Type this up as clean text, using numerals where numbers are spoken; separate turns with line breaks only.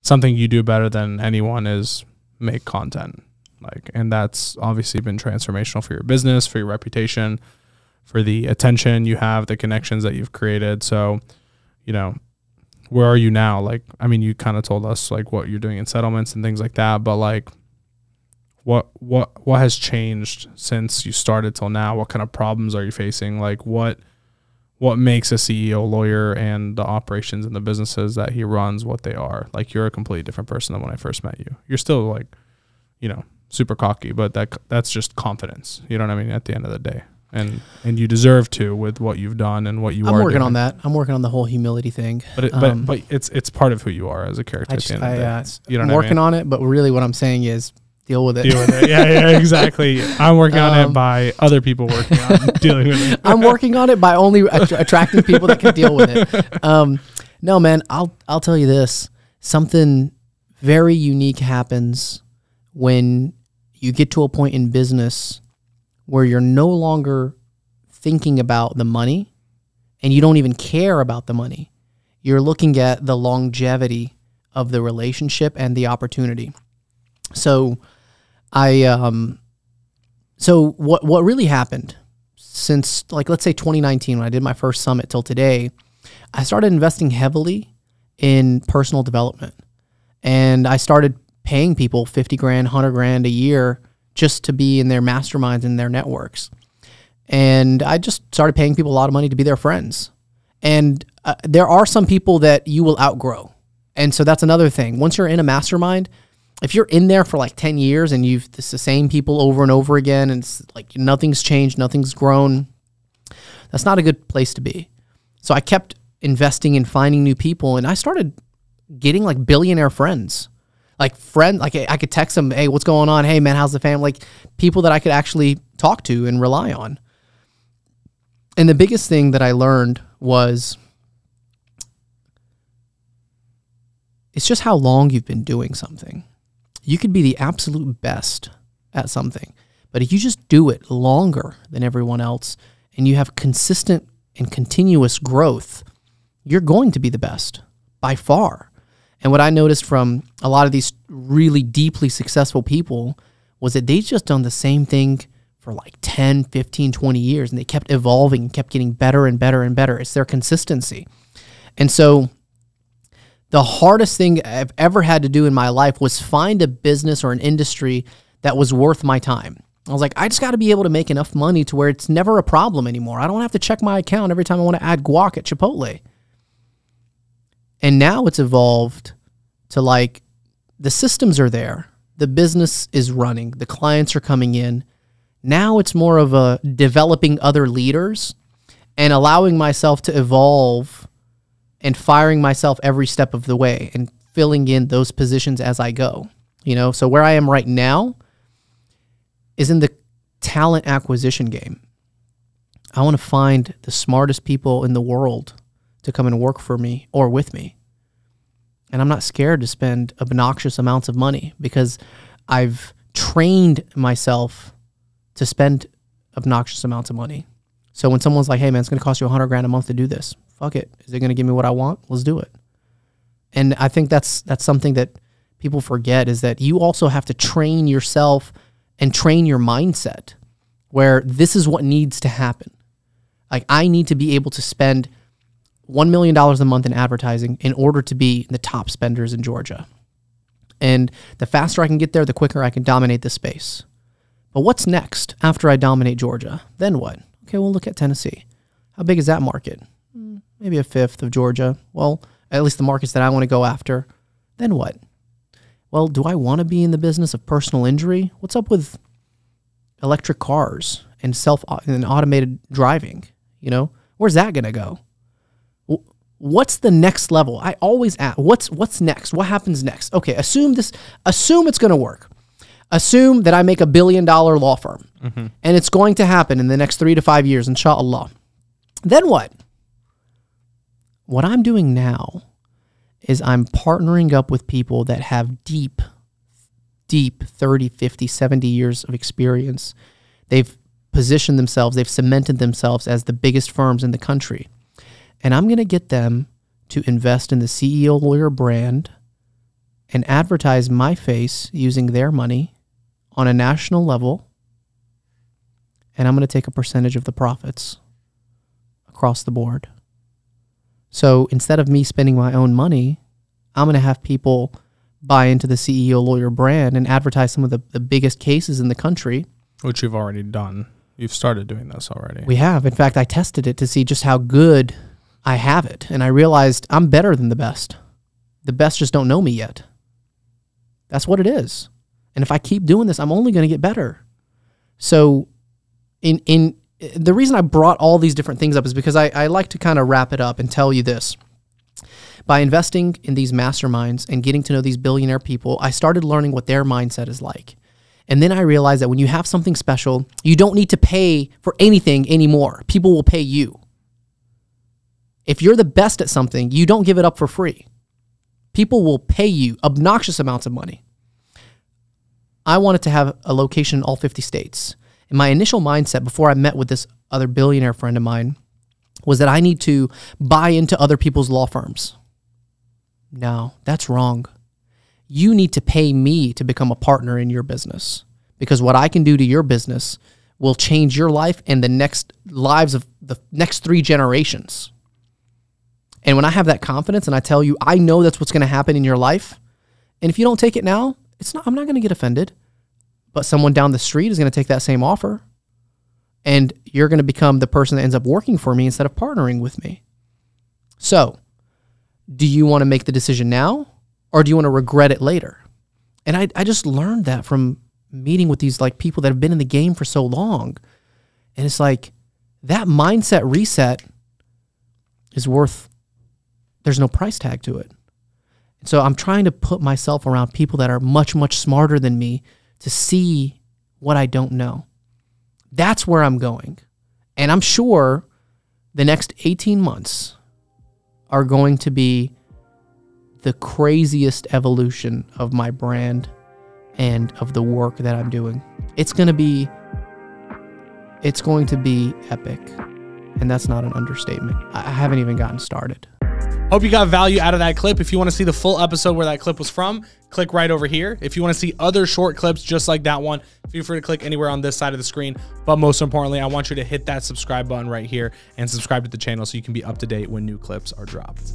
something you do better than anyone is make content. Like, and that's obviously been transformational for your business, for your reputation, for the attention you have, the connections that you've created. So, you know, where are you now? Like, I mean, you kind of told us like what you're doing in settlements and things like that, but like what has changed since you started till now? What kind of problems are you facing? Like what makes a CEO, lawyer, and the operations and the businesses that he runs what they are? Like, you're a completely different person than when I first met you. You're still like, you know, super cocky, but that's just confidence. You know what I mean? At the end of the day. And you deserve to with what you've done and what you are.
I'm working on that. I'm working on the whole humility thing.
But it's part of who you are as a character. At the end of the day. You know
I'm
what
working
I mean?
on it, but really what I'm saying is deal with it.
Deal with it. Yeah, exactly. I'm working on it by other people working on dealing with it.
I'm working on it by only attracting people that can deal with it. No, man, I'll tell you this. Something very unique happens when you get to a point in business where you're no longer thinking about the money and you don't even care about the money. You're looking at the longevity of the relationship and the opportunity. So so what really happened since, like, let's say 2019, when I did my first summit till today, I started investing heavily in personal development. And I started paying people 50 grand, 100 grand a year just to be in their masterminds and their networks. And I just started paying people a lot of money to be their friends. And there are some people that you will outgrow. And so that's another thing. Once you're in a mastermind, if you're in there for like 10 years and it's the same people over and over again, and it's like nothing's changed, nothing's grown, that's not a good place to be. So I kept investing in finding new people, and I started getting like billionaire friends. Like I could text them, hey, what's going on? Hey man, how's the family? Like people that I could actually talk to and rely on. And the biggest thing that I learned was it's just how long you've been doing something. You could be the absolute best at something, but if you just do it longer than everyone else and you have consistent and continuous growth, you're going to be the best by far. And what I noticed from a lot of these really deeply successful people was that they just done the same thing for like 10, 15, 20 years, and they kept evolving and kept getting better and better and better. It's their consistency. And so the hardest thing I've ever had to do in my life was find a business or an industry that was worth my time. I was like, I just got to be able to make enough money to where it's never a problem anymore. I don't have to check my account every time I want to add guac at Chipotle. And now it's evolved to like the systems are there. The business is running. The clients are coming in. Now it's more of a developing other leaders and allowing myself to evolve and firing myself every step of the way and filling in those positions as I go. You know, so where I am right now is in the talent acquisition game. I want to find the smartest people in the world to come and work for me or with me. And I'm not scared to spend obnoxious amounts of money because I've trained myself to spend obnoxious amounts of money. So when someone's like, hey man, it's going to cost you 100 grand a month to do this. Fuck it. Is it going to give me what I want? Let's do it. And I think that's something that people forget, is that you also have to train yourself and train your mindset where this is what needs to happen. Like I need to be able to spend $1 million a month in advertising in order to be the top spenders in Georgia. And the faster I can get there, the quicker I can dominate the space. But what's next after I dominate Georgia? Then what? Okay, we'll look at Tennessee. How big is that market? Maybe a fifth of Georgia. Well, at least the markets that I want to go after. Then what? Well, do I want to be in the business of personal injury? What's up with electric cars and automated driving? You know, where's that going to go? What's the next level? I always ask, what's next? What happens next? Okay, assume it's going to work. Assume that I make $1 billion law firm and it's going to happen in the next 3 to 5 years, inshallah. Then what? What I'm doing now is I'm partnering up with people that have deep 30, 50, 70 years of experience. They've positioned themselves, they've cemented themselves as the biggest firms in the country. And I'm going to get them to invest in the CEO Lawyer brand and advertise my face using their money on a national level, and I'm going to take a percentage of the profits across the board. So instead of me spending my own money, I'm going to have people buy into the CEO Lawyer brand and advertise some of the biggest cases in the country.
Which you've already done. You've started doing this already.
We have. In fact, I tested it to see just how good I have it. And I realized I'm better than the best. The best just don't know me yet. That's what it is. And if I keep doing this, I'm only going to get better. So in the reason I brought all these different things up is because I like to kind of wrap it up and tell you this. By investing in these masterminds and getting to know these billionaire people, I started learning what their mindset is like. And then I realized that when you have something special, you don't need to pay for anything anymore. People will pay you. If you're the best at something, you don't give it up for free. People will pay you obnoxious amounts of money. I wanted to have a location in all 50 states. And my initial mindset before I met with this other billionaire friend of mine was that I need to buy into other people's law firms. No, that's wrong. You need to pay me to become a partner in your business, because what I can do to your business will change your life and the next lives of the next 3 generations. And when I have that confidence and I tell you, I know that's what's going to happen in your life. And if you don't take it now, I'm not going to get offended, but someone down the street is going to take that same offer, and you're going to become the person that ends up working for me instead of partnering with me. So do you want to make the decision now, or do you want to regret it later? And I just learned that from meeting with these like people that have been in the game for so long. And it's like that mindset reset is there's no price tag to it. So I'm trying to put myself around people that are much, much smarter than me to see what I don't know. That's where I'm going. And I'm sure the next 18 months are going to be the craziest evolution of my brand and of the work that I'm doing. It's going to be epic. And that's not an understatement. I haven't even gotten started.
Hope you got value out of that clip. If you want to see the full episode where that clip was from, click right over here. If you want to see other short clips just like that one, feel free to click anywhere on this side of the screen. But most importantly, I want you to hit that subscribe button right here and subscribe to the channel so you can be up to date when new clips are dropped.